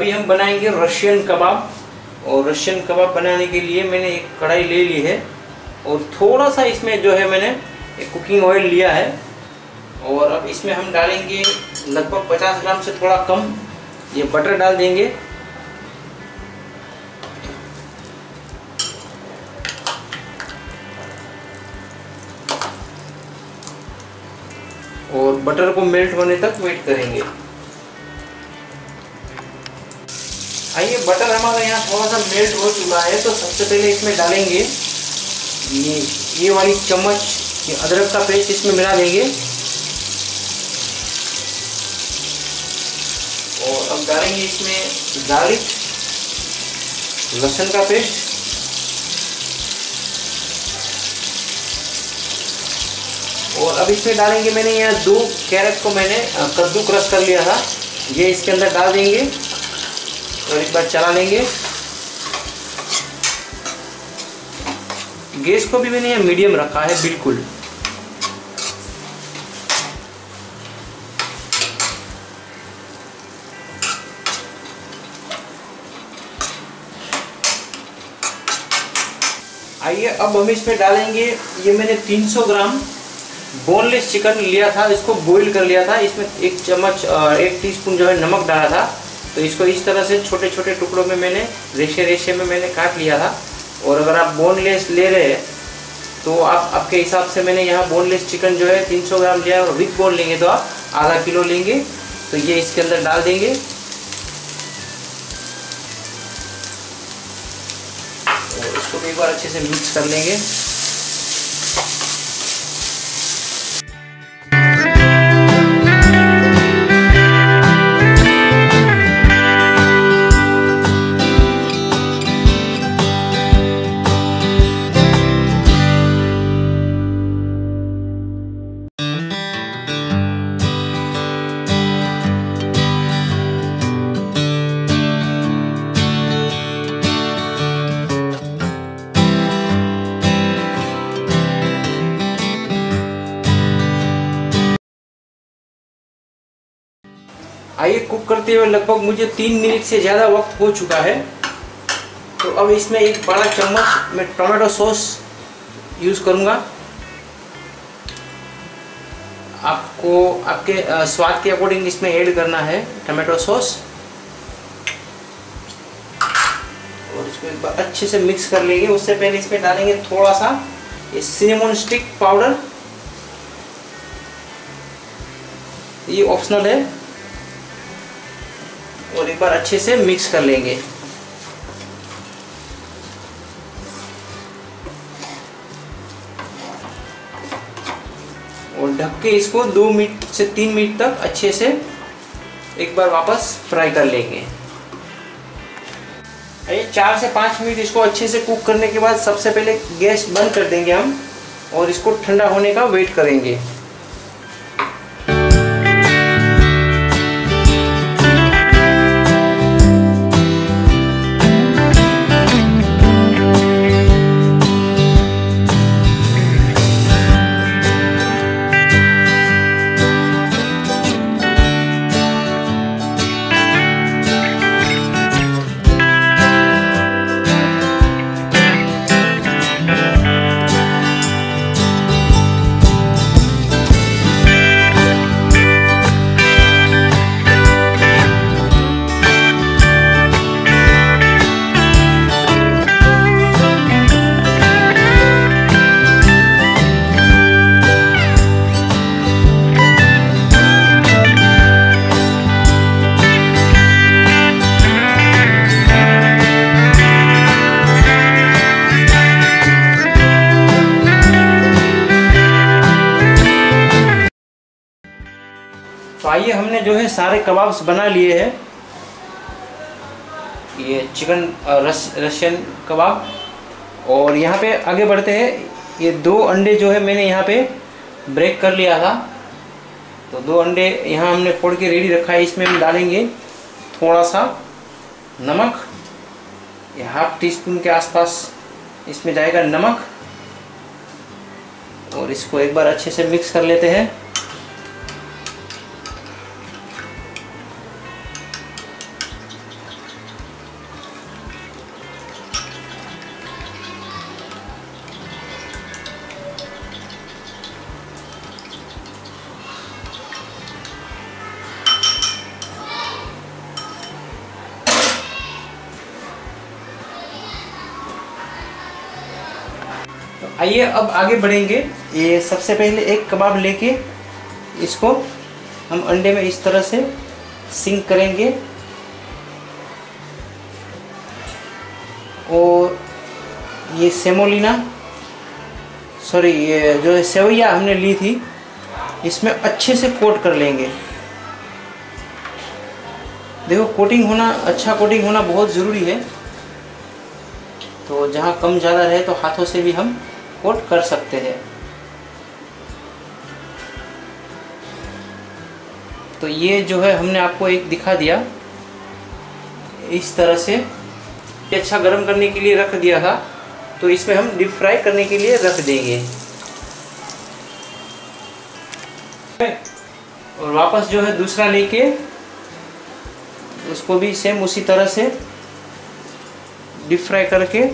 अभी हम बनाएंगे रशियन कबाब। और रशियन कबाब बनाने के लिए मैंने एक कढ़ाई ले ली है और थोड़ा सा इसमें जो है मैंने एक कुकिंग ऑयल लिया है। और अब इसमें हम डालेंगे लगभग 50 ग्राम से थोड़ा कम ये बटर डाल देंगे। और बटर को मेल्ट होने तक वेट करेंगे। आइए, बटर हमारा यहाँ थोड़ा सा मेल्ट हो चुका है, तो सबसे पहले इसमें डालेंगे ये वाली चम्मच ये अदरक का पेस्ट इसमें मिला देंगे। और अब डालेंगे इसमें गार्लिक लहसुन का पेस्ट। और अब इसमें डालेंगे मैंने यहाँ 2 कैरेट को मैंने कद्दू क्रश कर लिया था, ये इसके अंदर डाल देंगे और एक बार चला लेंगे। गैस को भी मैंने यहाँ मीडियम रखा है बिल्कुल। आइए, अब हम इसमें डालेंगे ये मैंने 300 ग्राम बोनलेस चिकन लिया था, इसको बॉईल कर लिया था। इसमें 1 टीस्पून जो है नमक डाला था। तो इसको इस तरह से छोटे छोटे टुकड़ों में मैंने रेशे में मैंने काट लिया था। और अगर आप बोनलेस ले रहे हैं तो आप आपके हिसाब से मैंने यहाँ बोनलेस चिकन जो है 300 ग्राम लिया है और विथ बोन लेंगे तो आप आधा किलो लेंगे। तो ये इसके अंदर डाल देंगे और इसको एक बार अच्छे से मिक्स कर लेंगे। आइए, कुक करते हुए लगभग मुझे 3 मिनट से ज़्यादा वक्त हो चुका है। तो अब इसमें एक बड़ा चम्मच मैं टोमेटो सॉस यूज़ करूँगा। आपको आपके स्वाद के अकॉर्डिंग इसमें ऐड करना है टोमेटो सॉस। और इसको एक बार अच्छे से मिक्स कर लेंगे। उससे पहले इसमें डालेंगे थोड़ा सा ये सिनेमन स्टिक पाउडर, ये ऑप्शनल है। और एक बार अच्छे से मिक्स कर लेंगे। और ढक के इसको 2 मिनट से 3 मिनट तक अच्छे से एक बार वापस फ्राई कर लेंगे। 4 से 5 मिनट इसको अच्छे से कुक करने के बाद सबसे पहले गैस बंद कर देंगे हम और इसको ठंडा होने का वेट करेंगे। तो आइए, हमने जो है सारे कबाब्स बना लिए हैं। ये चिकन रशियन कबाब। और यहाँ पे आगे बढ़ते हैं। ये 2 अंडे जो है मैंने यहाँ पे ब्रेक कर लिया था। तो 2 अंडे यहाँ हमने फोड़ के रेडी रखा है। इसमें हम डालेंगे थोड़ा सा नमक, ये ½ टीस्पून के आसपास इसमें जाएगा नमक। और इसको एक बार अच्छे से मिक्स कर लेते हैं। आइए अब आगे बढ़ेंगे। ये सबसे पहले एक कबाब लेके इसको हम अंडे में इस तरह से सिंक करेंगे और ये सेमोलिना ये जो सेवैया हमने ली थी इसमें अच्छे से कोट कर लेंगे। देखो कोटिंग होना, अच्छा कोटिंग होना बहुत ज़रूरी है। तो जहाँ कम ज़्यादा रहे तो हाथों से भी हम कोट कर सकते हैं। तो ये जो है हमने आपको एक दिखा दिया, इस तरह से अच्छा गर्म करने के लिए रख दिया था। तो इसमें हम डीप फ्राई करने के लिए रख देंगे और वापस जो है दूसरा लेके उसको भी सेम उसी तरह से डीप फ्राई करके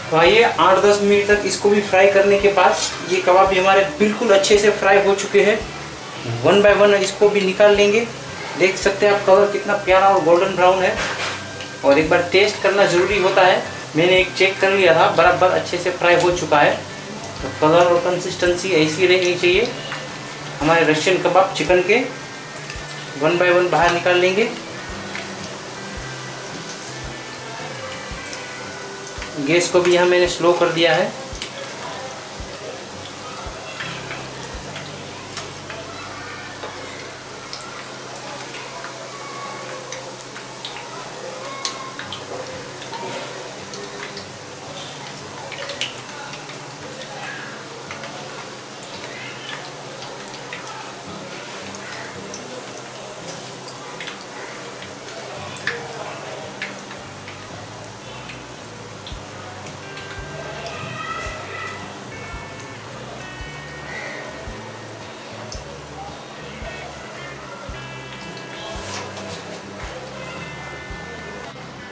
तो आइए 8-10 मिनट तक इसको भी फ्राई करने के बाद ये कबाब भी हमारे बिल्कुल अच्छे से फ्राई हो चुके हैं। 1 बाय 1 इसको भी निकाल लेंगे। देख सकते हैं आप कलर कितना प्यारा और गोल्डन ब्राउन है। और एक बार टेस्ट करना ज़रूरी होता है। मैंने एक चेक कर लिया था, बराबर अच्छे से फ्राई हो चुका है। तो कलर और कंसिस्टेंसी ऐसी रहनी चाहिए हमारे रशियन कबाब चिकन के। 1 बाय 1 बाहर निकाल लेंगे। गैस को भी यहाँ मैंने स्लो कर दिया है।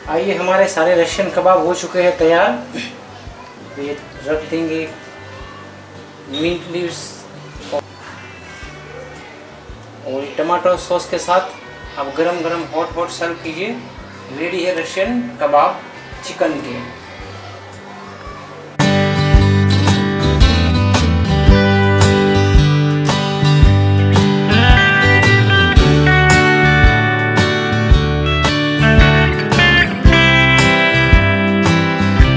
आइए हमारे सारे रशियन कबाब हो चुके हैं तैयार। ये रख देंगे मिंट लीव्स और टमाटो सॉस के साथ। अब गरम गरम हॉट सर्व कीजिए। रेडी है रशियन कबाब चिकन के।